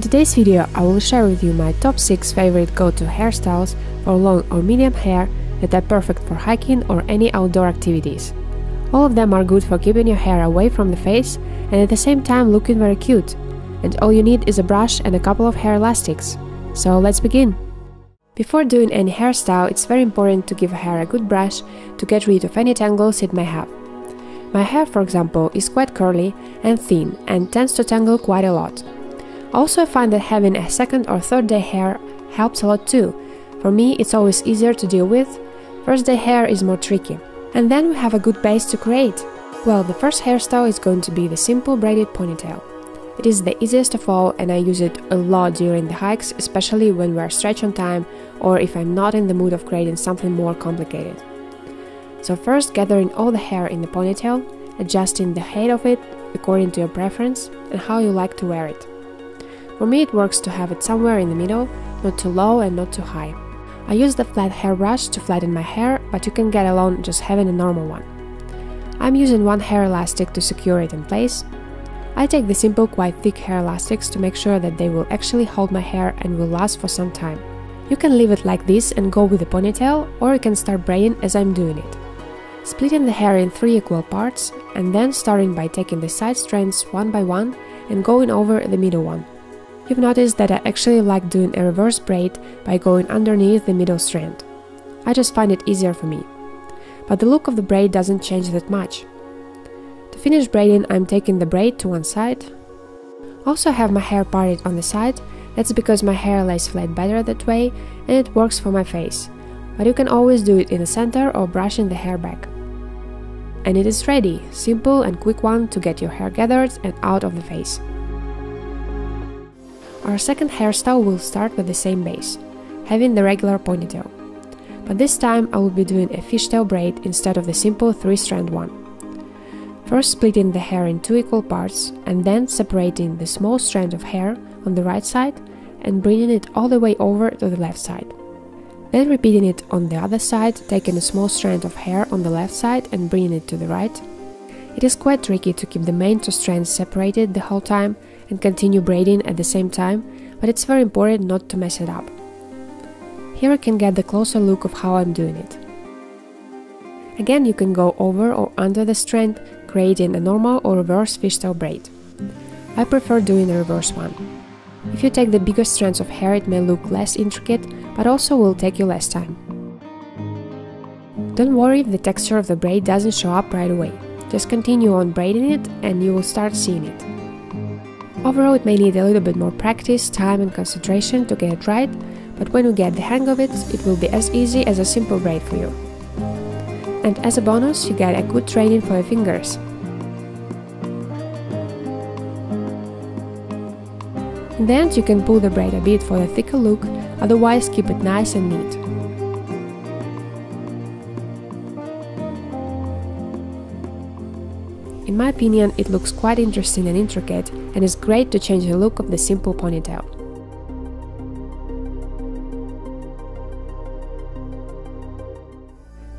today's video, I will share with you my top 6 favorite go-to hairstyles for long or medium hair that are perfect for hiking or any outdoor activities. All of them are good for keeping your hair away from the face and at the same time looking very cute. And all you need is a brush and a couple of hair elastics. So let's begin! Before doing any hairstyle, it's very important to give hair a good brush to get rid of any tangles it may have. My hair, for example, is quite curly and thin and tends to tangle quite a lot. Also, I find that having a second or third day hair helps a lot too. For me, it's always easier to deal with. First day hair is more tricky. And then we have a good base to create. Well, the first hairstyle is going to be the simple braided ponytail. It is the easiest of all and I use it a lot during the hikes, especially when we are stretched on time or if I'm not in the mood of creating something more complicated. So first, gathering all the hair in the ponytail, adjusting the height of it according to your preference and how you like to wear it. For me, it works to have it somewhere in the middle, not too low and not too high. I use the flat hairbrush to flatten my hair, but you can get along just having a normal one. I'm using one hair elastic to secure it in place. I take the simple, quite thick hair elastics to make sure that they will actually hold my hair and will last for some time. You can leave it like this and go with the ponytail, or you can start braiding as I'm doing it. Splitting the hair in 3 equal parts and then starting by taking the side strands one by one and going over the middle one. You've noticed that I actually like doing a reverse braid by going underneath the middle strand. I just find it easier for me. But the look of the braid doesn't change that much. To finish braiding, I'm taking the braid to one side. Also, I have my hair parted on the side. That's because my hair lays flat better that way and it works for my face. But you can always do it in the center or brushing the hair back. And it is ready, simple and quick one to get your hair gathered and out of the face. Our second hairstyle will start with the same base, having the regular ponytail. But this time I will be doing a fishtail braid instead of the simple 3-strand one. First splitting the hair in 2 equal parts and then separating the small strand of hair on the right side and bringing it all the way over to the left side. Then repeating it on the other side, taking a small strand of hair on the left side and bringing it to the right. It is quite tricky to keep the main 2 strands separated the whole time and continue braiding at the same time, but it's very important not to mess it up. Here I can get the closer look of how I'm doing it. Again, you can go over or under the strand, creating a normal or reverse fishtail braid. I prefer doing the reverse one. If you take the bigger strands of hair, it may look less intricate, but also will take you less time. Don't worry if the texture of the braid doesn't show up right away. Just continue on braiding it and you will start seeing it. Overall, it may need a little bit more practice, time and concentration to get it right, but when you get the hang of it, it will be as easy as a simple braid for you. And as a bonus, you get a good training for your fingers. In the end, you can pull the braid a bit for the thicker look, otherwise keep it nice and neat. In my opinion, it looks quite interesting and intricate and is great to change the look of the simple ponytail.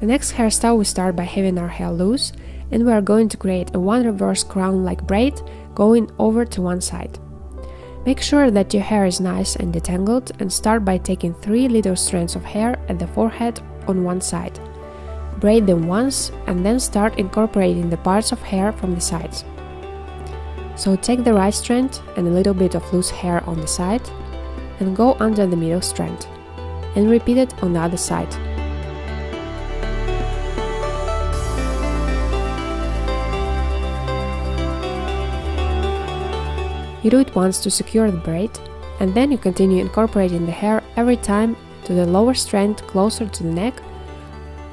The next hairstyle we start by having our hair loose and we are going to create a one reverse crown-like braid going over to one side. Make sure that your hair is nice and detangled and start by taking 3 little strands of hair at the forehead on one side. Braid them once and then start incorporating the parts of hair from the sides. So take the right strand and a little bit of loose hair on the side and go under the middle strand and repeat it on the other side. You do it once to secure the braid and then you continue incorporating the hair every time to the lower strand closer to the neck,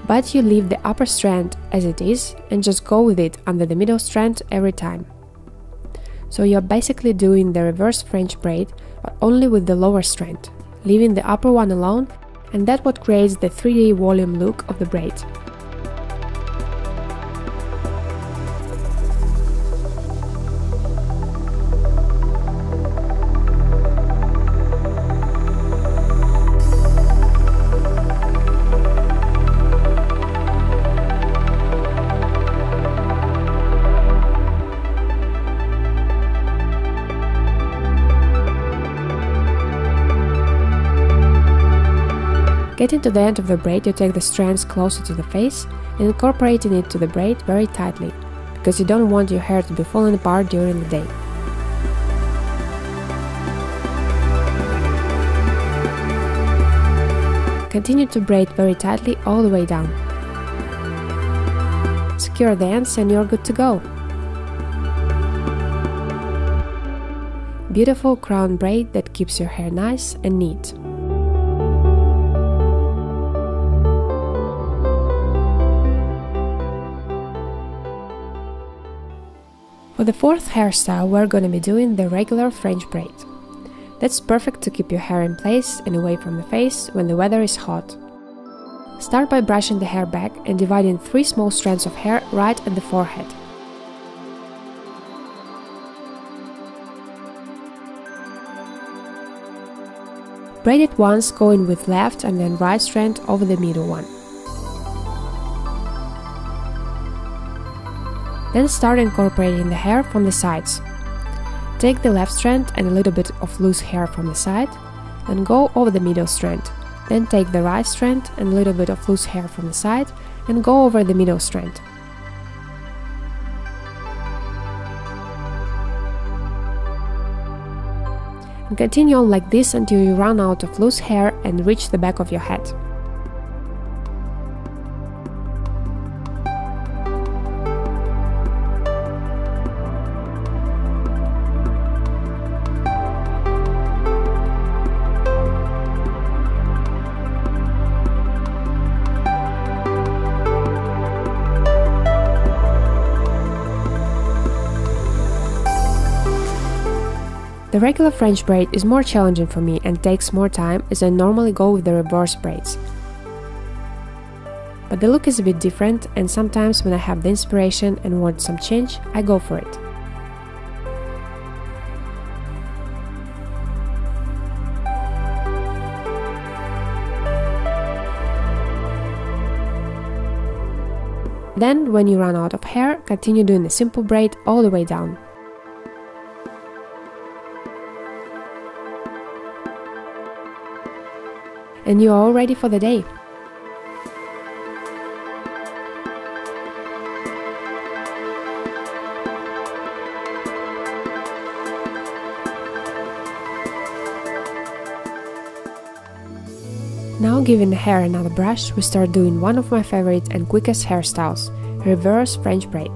but you leave the upper strand as it is and just go with it under the middle strand every time. So you're basically doing the reverse French braid, but only with the lower strand, leaving the upper one alone, and that's what creates the 3D volume look of the braid. Getting to the end of the braid, you take the strands closer to the face and incorporating it to the braid very tightly, because you don't want your hair to be falling apart during the day. Continue to braid very tightly all the way down. Secure the ends and you're good to go. Beautiful crown braid that keeps your hair nice and neat. For the fourth hairstyle, we're going to be doing the regular French braid. That's perfect to keep your hair in place and away from the face when the weather is hot. Start by brushing the hair back and dividing 3 small strands of hair right at the forehead. Braid it once, going with left and then right strand over the middle one. Then start incorporating the hair from the sides. Take the left strand and a little bit of loose hair from the side and go over the middle strand. Then take the right strand and a little bit of loose hair from the side and go over the middle strand. And continue on like this until you run out of loose hair and reach the back of your head. The regular French braid is more challenging for me and takes more time, as I normally go with the reverse braids. But the look is a bit different, and sometimes when I have the inspiration and want some change, I go for it. Then, when you run out of hair, continue doing the simple braid all the way down. And you are all ready for the day. Now, giving the hair another brush, we start doing one of my favorite and quickest hairstyles, reverse French braid.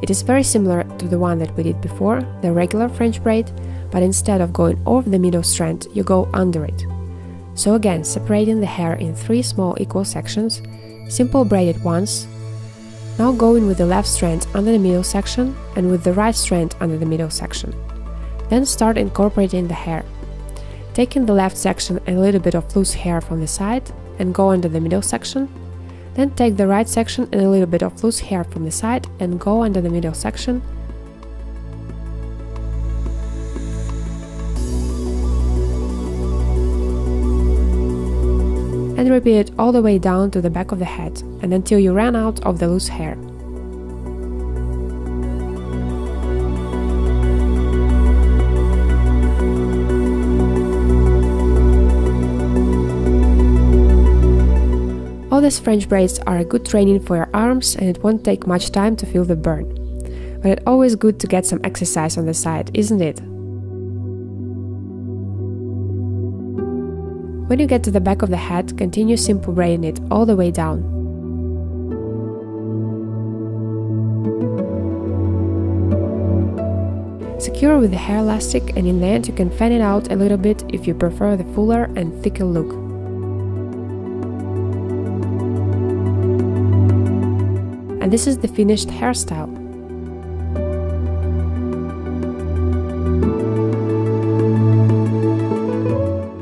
It is very similar to the one that we did before, the regular French braid, but instead of going over the middle strand, you go under it. So again, separating the hair in 3 small equal sections, simple braid it once. Now going with the left strand under the middle section and with the right strand under the middle section. Then start incorporating the hair. Taking the left section and a little bit of loose hair from the side and go under the middle section. Then take the right section and a little bit of loose hair from the side and go under the middle section. And repeat it all the way down to the back of the head and until you run out of the loose hair. All these French braids are a good training for your arms and it won't take much time to feel the burn. But it's always good to get some exercise on the side, isn't it? When you get to the back of the head, continue simple braiding it all the way down. Secure with the hair elastic, and in the end you can fan it out a little bit if you prefer the fuller and thicker look. And this is the finished hairstyle.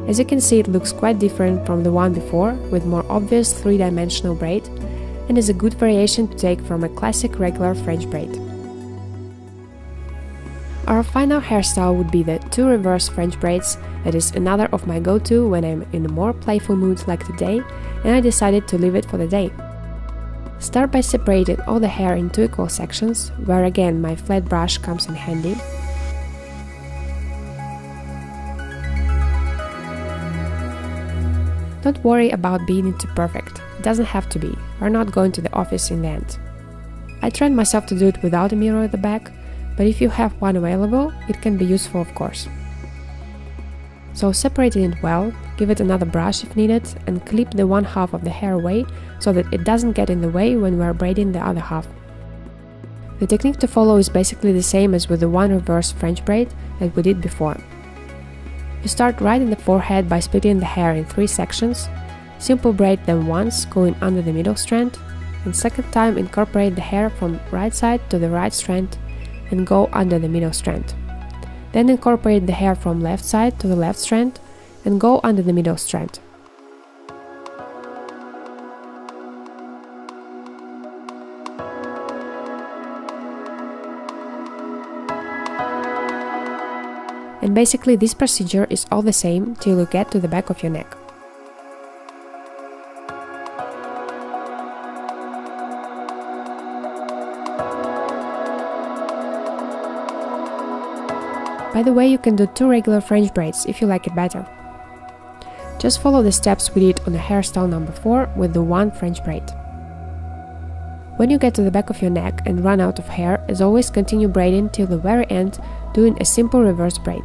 As you can see, it looks quite different from the one before, with more obvious 3-dimensional braid, and is a good variation to take from a classic regular French braid. Our final hairstyle would be the 2 reverse French braids. That is another of my go-to when I'm in a more playful mood like today, and I decided to leave it for the day. Start by separating all the hair in 2 equal sections, where again my flat brush comes in handy. Don't worry about being too perfect, it doesn't have to be, we're not going to the office in the end. I trained myself to do it without a mirror at the back, but if you have one available, it can be useful of course. So separating it well, give it another brush if needed, and clip the one half of the hair away so that it doesn't get in the way when we are braiding the other half. The technique to follow is basically the same as with the one reverse French braid that we did before. You start right in the forehead by splitting the hair in 3 sections, simple braid them once, going under the middle strand, and second time incorporate the hair from right side to the right strand and go under the middle strand. Then incorporate the hair from left side to the left strand and go under the middle strand. And basically this procedure is all the same till you get to the back of your neck. By the way, you can do 2 regular French braids if you like it better. Just follow the steps we did on the hairstyle number 4 with the 1 French braid. When you get to the back of your neck and run out of hair, as always continue braiding till the very end, doing a simple reverse braid.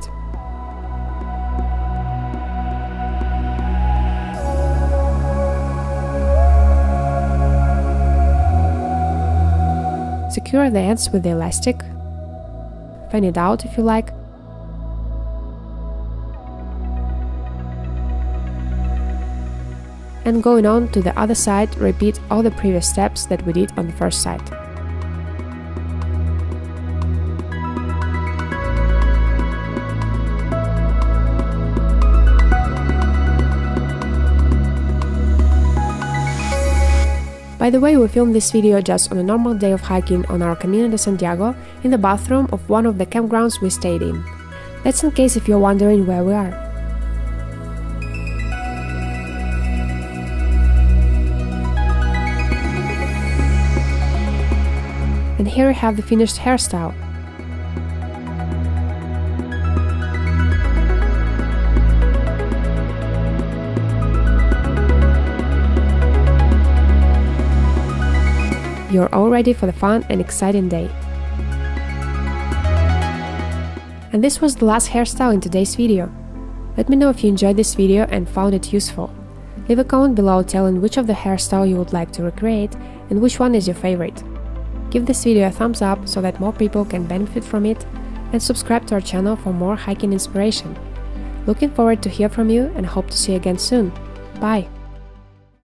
Secure the ends with the elastic, fan it out if you like, and going on to the other side, repeat all the previous steps that we did on the first side. By the way, we filmed this video just on a normal day of hiking on our Camino de Santiago in the bathroom of one of the campgrounds we stayed in. That's in case if you're wondering where we are. And here we have the finished hairstyle. You're all ready for the fun and exciting day. And this was the last hairstyle in today's video. Let me know if you enjoyed this video and found it useful. Leave a comment below telling which of the hairstyle you would like to recreate and which one is your favorite. Give this video a thumbs up so that more people can benefit from it, and subscribe to our channel for more hiking inspiration. Looking forward to hear from you and hope to see you again soon. Bye!